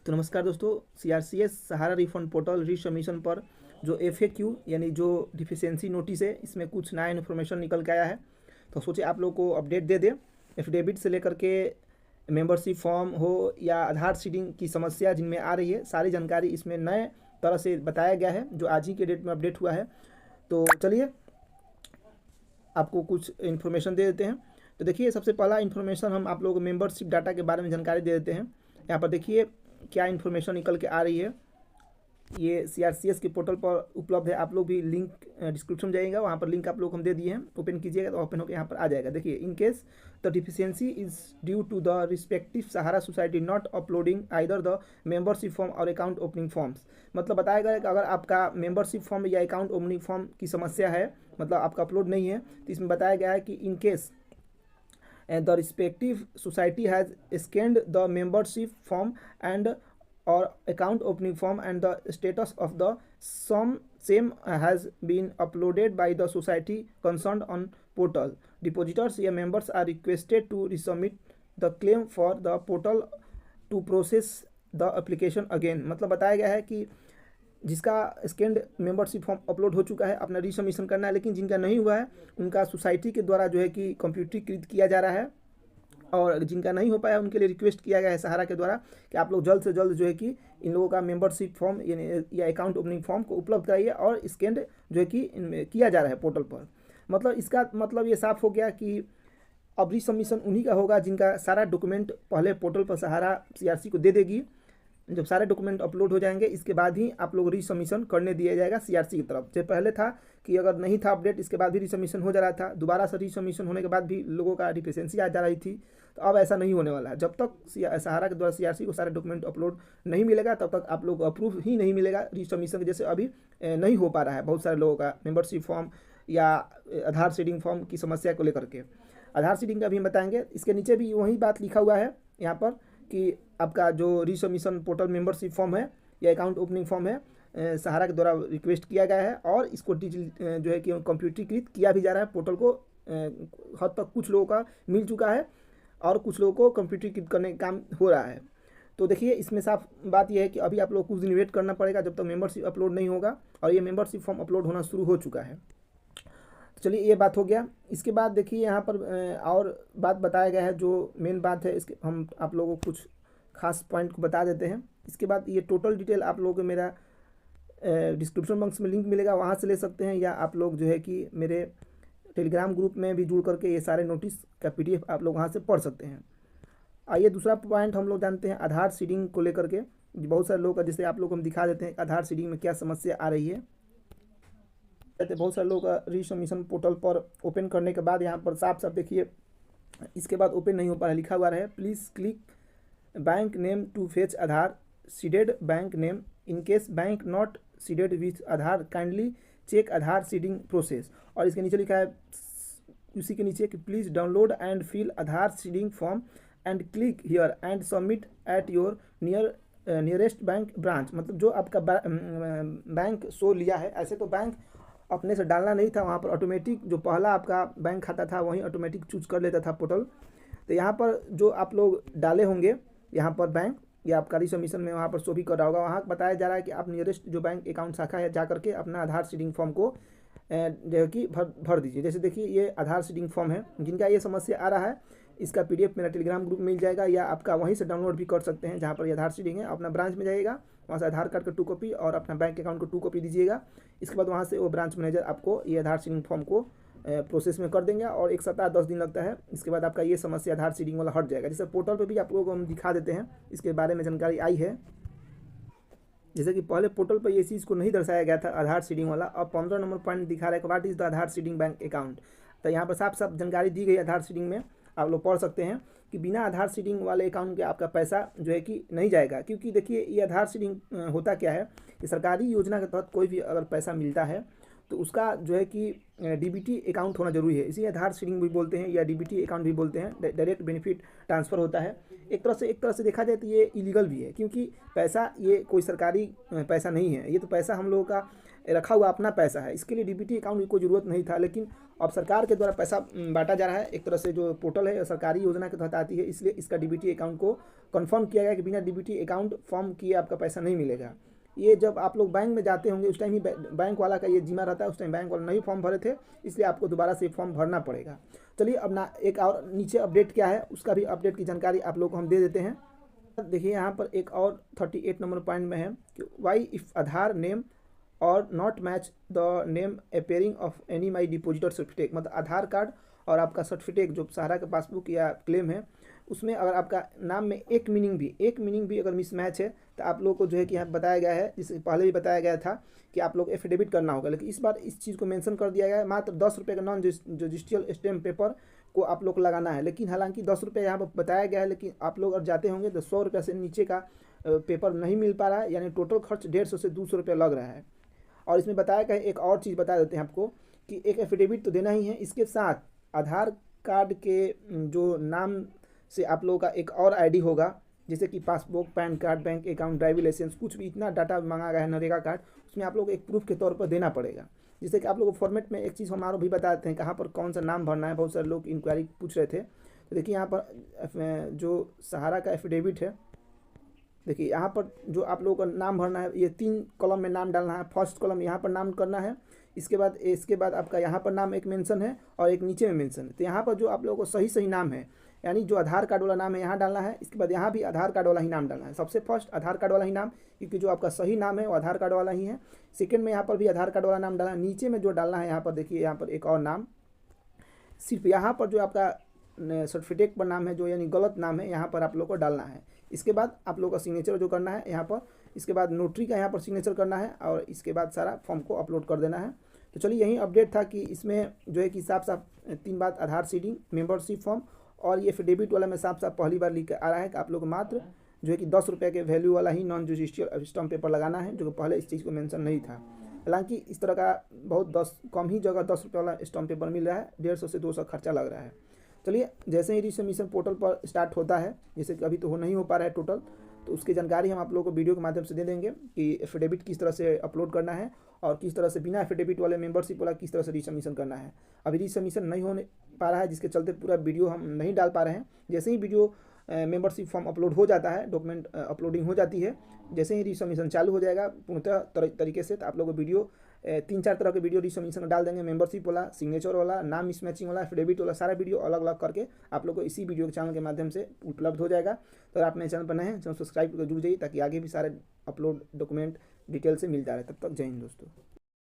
तो नमस्कार दोस्तों, सीआरसीएस सहारा रिफंड पोर्टल रीसबमिशन पर जो एफएक्यू यानी जो डिफिशियंसी नोटिस है, इसमें कुछ नया इन्फॉर्मेशन निकल के आया है। तो सोचे आप लोग को अपडेट दे दें। एफिडेविट से लेकर के मेंबरशिप फॉर्म हो या आधार सीडिंग की समस्या जिनमें आ रही है, सारी जानकारी इसमें नए तरह से बताया गया है जो आज ही के डेट में अपडेट हुआ है। तो चलिए आपको कुछ इन्फॉर्मेशन दे देते हैं। तो देखिए, सबसे पहला इन्फॉर्मेशन हम आप लोगों को मेंबरशिप डाटा के बारे में जानकारी दे देते हैं। यहाँ पर देखिए क्या इन्फॉर्मेशन निकल के आ रही है। ये सीआरसीएस के पोर्टल पर उपलब्ध है। आप लोग भी लिंक डिस्क्रिप्शन में जाइएगा, वहाँ पर लिंक आप लोग हम दे दिए हैं। ओपन कीजिएगा तो ओपन होकर यहाँ पर आ जाएगा। देखिए, in case the deficiency is due to the respective Sahara society not uploading either the membership form और अकाउंट ओपनिंग फॉर्म्स। मतलब बताया गया है कि अगर आपका मेंबरशिप फॉर्म या अकाउंट ओपनिंग फॉर्म की समस्या है, मतलब आपका अपलोड नहीं है, तो इसमें बताया गया है कि in case the respective society has scanned the membership form and or account opening form and the status of the same has been uploaded by the society concerned on portal. Depositors या members are requested to resubmit the claim for the portal to process the application again। मतलब बताया गया है कि जिसका scanned membership form upload हो चुका है, अपना रीसबमिशन करना है, लेकिन जिनका नहीं हुआ है उनका सोसाइटी के द्वारा जो है कि कंप्यूटरीकृत किया जा रहा है, और जिनका नहीं हो पाया उनके लिए रिक्वेस्ट किया गया है सहारा के द्वारा कि आप लोग जल्द से जल्द जो है कि इन लोगों का मेंबरशिप फॉर्म या अकाउंट ओपनिंग फॉर्म को उपलब्ध कराइए, और स्कैंड जो है कि इनमें किया जा रहा है पोर्टल पर। मतलब इसका मतलब ये साफ हो गया कि अब रीसबमिशन उन्हीं का होगा जिनका सारा डॉक्यूमेंट पहले पोर्टल पर सहारा सीआरसी को दे देगी। जब सारे डॉक्यूमेंट अपलोड हो जाएंगे, इसके बाद ही आप लोग रीसबमिशन करने दिया जाएगा सीआरसी की तरफ। जो पहले था कि अगर नहीं था अपडेट, इसके बाद भी रीसबमिशन हो जा रहा था, दोबारा से रीसबमिशन होने के बाद भी लोगों का डिफिशियंसी आ जा रही थी। तो अब ऐसा नहीं होने वाला है। जब तक सहारा के द्वारा सीआरसी को सारे डॉक्यूमेंट अपलोड नहीं मिलेगा, तब तक आप लोग अप्रूव ही नहीं मिलेगा रीसबमिशन। जैसे अभी नहीं हो पा रहा है बहुत सारे लोगों का मेंबरशिप फॉर्म या आधार सीडिंग फॉर्म की समस्या को लेकर के। आधार सीडिंग का भी हम बताएंगे। इसके नीचे भी वही बात लिखा हुआ है यहाँ पर कि आपका जो रीसबमिशन पोर्टल मेंबरशिप फॉर्म है या अकाउंट ओपनिंग फॉर्म है, सहारा के द्वारा रिक्वेस्ट किया गया है, और इसको डिजिटल जो है कि कंप्यूटरीकृत किया भी जा रहा है। पोर्टल को हद तक कुछ लोगों का मिल चुका है और कुछ लोगों को कंप्यूटरीकृत करने का काम हो रहा है। तो देखिए, इसमें साफ बात यह है कि अभी आप लोग कुछ दिन वेट करना पड़ेगा जब तक मेंबरशिप अपलोड नहीं होगा, और ये मेंबरशिप फॉर्म अपलोड होना शुरू हो चुका है। चलिए, ये बात हो गया। इसके बाद देखिए यहाँ पर और बात बताया गया है जो मेन बात है, इसके हम आप लोगों को कुछ खास पॉइंट को बता देते हैं। इसके बाद ये टोटल डिटेल आप लोगों को मेरा डिस्क्रिप्शन बॉक्स में लिंक मिलेगा, वहाँ से ले सकते हैं, या आप लोग जो है कि मेरे टेलीग्राम ग्रुप में भी जुड़ करके ये सारे नोटिस का PDF आप लोग वहाँ से पढ़ सकते हैं। आइए दूसरा पॉइंट हम लोग जानते हैं आधार सीडिंग को लेकर के। बहुत सारे लोगों का, जैसे आप लोग हम दिखा देते हैं आधार सीडिंग में क्या समस्या आ रही है। बहुत सारे लोगों का रीसबमिशन पोर्टल पर ओपन करने के बाद यहाँ पर साफ साफ देखिए, इसके बाद ओपन नहीं हो पा रहा है, लिखा हुआ है please click bank name to fetch Aadhaar seeded bank name in case bank not seeded with Aadhaar kindly check Aadhaar seeding process. और इसके नीचे लिखा है उसी के नीचे कि please download and fill Aadhaar seeding form and click here and submit at your nearest bank branch. मतलब जो आपका बैंक शो लिया है, ऐसे तो बैंक अपने से डालना नहीं था, वहाँ पर ऑटोमेटिक जो पहला आपका बैंक खाता था वहीं ऑटोमेटिक चूज कर लेता था पोर्टल। तो यहाँ पर जो आप लोग डाले होंगे यहाँ पर बैंक, या आपका रीसबमिशन में वहाँ पर शो भी कर रहा होगा, वहाँ बताया जा रहा है कि आप नियरेस्ट जो बैंक अकाउंट शाखा है जा करके अपना आधार सीडिंग फॉर्म को जो है कि भर दीजिए। जैसे देखिए, ये आधार सीडिंग फॉर्म है, जिनका ये समस्या आ रहा है, इसका PDF मेरा टेलीग्राम ग्रुप मिल जाएगा, या आपका वहीं से डाउनलोड भी कर सकते हैं। जहाँ पर ये आधार सीडिंग है, अपना ब्रांच में जाइएगा, वहाँ से आधार कार्ड का 2 कॉपी और अपना बैंक अकाउंट को 2 कॉपी दीजिएगा। इसके बाद वहाँ से वो ब्रांच मैनेजर आपको ये आधार सीडिंग फॉर्म को प्रोसेस में कर देंगे, और 1 सप्ताह 10 दिन लगता है। इसके बाद आपका ये समस्या आधार सीडिंग वाला हट जाएगा। जैसे पोर्टल पे भी आप लोगों को हम दिखा देते हैं, इसके बारे में जानकारी आई है। जैसे कि पहले पोर्टल पर ये चीज़ को नहीं दर्शाया गया था आधार सीडिंग वाला, अब 15 नंबर पॉइंट दिखा रहा है कि what is the Aadhaar seeding bank account. तो यहाँ पर साफ साफ जानकारी दी गई आधार सीडिंग में, आप लोग पढ़ सकते हैं कि बिना आधार सीडिंग वाले अकाउंट के आपका पैसा जो है कि नहीं जाएगा। क्योंकि देखिए, ये आधार सीडिंग होता क्या है कि सरकारी योजना के तहत कोई भी अगर पैसा मिलता है तो उसका जो है कि DBT अकाउंट होना जरूरी है। इसी आधार सीडिंग भी बोलते हैं या DBT अकाउंट भी बोलते हैं, डायरेक्ट बेनिफिट ट्रांसफ़र होता है। एक तरह से देखा जाए तो ये इलीगल भी है, क्योंकि पैसा ये कोई सरकारी पैसा नहीं है, ये तो पैसा हम लोगों का रखा हुआ अपना पैसा है। इसके लिए DBT अकाउंट की कोई ज़रूरत नहीं था, लेकिन अब सरकार के द्वारा पैसा बांटा जा रहा है, एक तरह से जो पोर्टल है सरकारी योजना के तहत आती है, इसलिए इसका डीबीटी अकाउंट को कंफर्म किया गया कि बिना डीबीटी अकाउंट फॉर्म किए आपका पैसा नहीं मिलेगा। ये जब आप लोग बैंक में जाते होंगे उस टाइम ही बैंक वाला का ये जिम्मा रहता है, उस टाइम बैंक वाला नहीं फॉर्म भरे थे, इसलिए आपको दोबारा से फॉर्म भरना पड़ेगा। चलिए अब ना एक और नीचे अपडेट क्या है उसका भी अपडेट की जानकारी आप लोग को हम दे देते हैं। देखिए यहाँ पर एक और 38 नंबर पॉइंट में है कि वाई इफ़ आधार नेम और not match the name appearing of any my depositor certificate, मतलब आधार कार्ड और आपका सर्टिफिकेट जो सहारा का पासबुक या क्लेम है उसमें अगर आपका नाम में एक मीनिंग भी अगर मिसमैच है तो आप लोगों को जो है कि यहाँ बताया गया है, जिससे पहले भी बताया गया था कि आप लोग एफिडेविट करना होगा, लेकिन इस बार इस चीज़ को मेंशन कर दिया गया है। मात्र 10 रुपये का नॉन जुडिशियल स्टैम्प पेपर को आप लोग को लगाना है, लेकिन हालांकि 10 रुपये यहाँ पर बताया गया है, लेकिन आप लोग अगर जाते होंगे तो 100 रुपये से नीचे का पेपर नहीं मिल पा रहा है, यानी टोटल खर्च 150 से 200 रुपये लग रहा है। और इसमें बताया गया एक और चीज़ बता देते हैं आपको कि एक एफिडेविट तो देना ही है, इसके साथ आधार कार्ड के जो नाम से आप लोगों का एक और आईडी होगा, जैसे कि passbook, PAN card, bank account, driving licence, कुछ भी इतना डाटा मांगा गया है, नरेगा कार्ड, उसमें आप लोग को एक प्रूफ के तौर पर देना पड़ेगा। जैसे कि आप लोगों को फॉर्मेट में एक चीज़ हमारा भी बता देते हैं कहाँ पर कौन सा नाम भरना है, बहुत सारे लोग इंक्वायरी पूछ रहे थे। तो देखिए यहाँ पर जो सहारा का एफिडेविट है, देखिए यहाँ पर जो आप लोगों का नाम भरना है, ये 3 कॉलम में नाम डालना है। फर्स्ट कॉलम यहाँ पर नाम करना है, इसके बाद आपका यहाँ पर नाम एक मेंशन है और एक नीचे में मेंशन है। तो यहाँ पर जो आप लोगों को सही नाम है, यानी जो आधार कार्ड वाला नाम है यहाँ डालना है, इसके बाद यहाँ भी आधार कार्ड वाला ही नाम डालना है। सबसे फर्स्ट आधार कार्ड वाला ही नाम, क्योंकि जो आपका सही नाम है वो आधार कार्ड वाला ही है। सेकंड में यहाँ पर भी आधार कार्ड वाला नाम डालना है। नीचे में जो डालना है यहाँ पर देखिए यहाँ पर एक और नाम, सिर्फ यहाँ पर जो आपका सर्टिफिकेट पर नाम है जो यानी गलत नाम है यहाँ पर आप लोग को डालना है। इसके बाद आप लोग का सिग्नेचर जो करना है यहाँ पर, इसके बाद नोटरी का यहाँ पर सिग्नेचर करना है और इसके बाद सारा फॉर्म को अपलोड कर देना है। तो चलिए यही अपडेट था कि इसमें जो है कि साफ 3 बात, आधार सीडिंग, मेंबरशिप फॉर्म और ये एफिडेविट वाला में साफ पहली बार लिख आ रहा है कि आप लोग मात्र जो है कि 10 रुपये के वैल्यू वाला ही नॉन जुडिशियल स्टैम्प पेपर लगाना है, जो कि पहले इस चीज़ को मेंशन नहीं था। हालांकि इस तरह का बहुत कम ही जगह 10 रुपये वाला स्टैम्प पेपर मिल रहा है, 150 से 200 खर्चा लग रहा है। चलिए जैसे ही रिसबमिशन पोर्टल पर स्टार्ट होता है, जैसे कि अभी तो नहीं हो पा रहा है टोटल, तो उसकी जानकारी हम आप लोगों को वीडियो के माध्यम से दे देंगे कि एफिडेविट किस तरह से अपलोड करना है और किस तरह से बिना एफिडेविट वाले मेंबरशिप वाला किस तरह से रिसबमिशन करना है। अभी रिसबमिशन नहीं होने पा रहा है, जिसके चलते पूरा वीडियो हम नहीं डाल पा रहे हैं। जैसे ही वीडियो मेंबरशिप फॉर्म अपलोड हो जाता है, डॉक्यूमेंट अपलोडिंग हो जाती है, जैसे ही रिसबमिशन चालू हो जाएगा पूर्णतः तरीके से, तो आप लोग को वीडियो 3-4 तरह के वीडियो रिसबमिशन डाल देंगे। मेंबरशिप वाला, सिग्नेचर वाला, नाम मिसमैचिंग वाला, एफिडेविट वाला, सारा वीडियो अलग अलग करके आप लोग को इसी वीडियो के चैनल के माध्यम से उपलब्ध हो जाएगा। तो आप मेरे चैनल पर नए हैं, चैनल सब्सक्राइब करके जुड़ जाइए ताकि आगे भी सारे अपलोड डॉक्यूमेंट डिटेल से मिलता रहे। तब तक जय हिंद दोस्तों।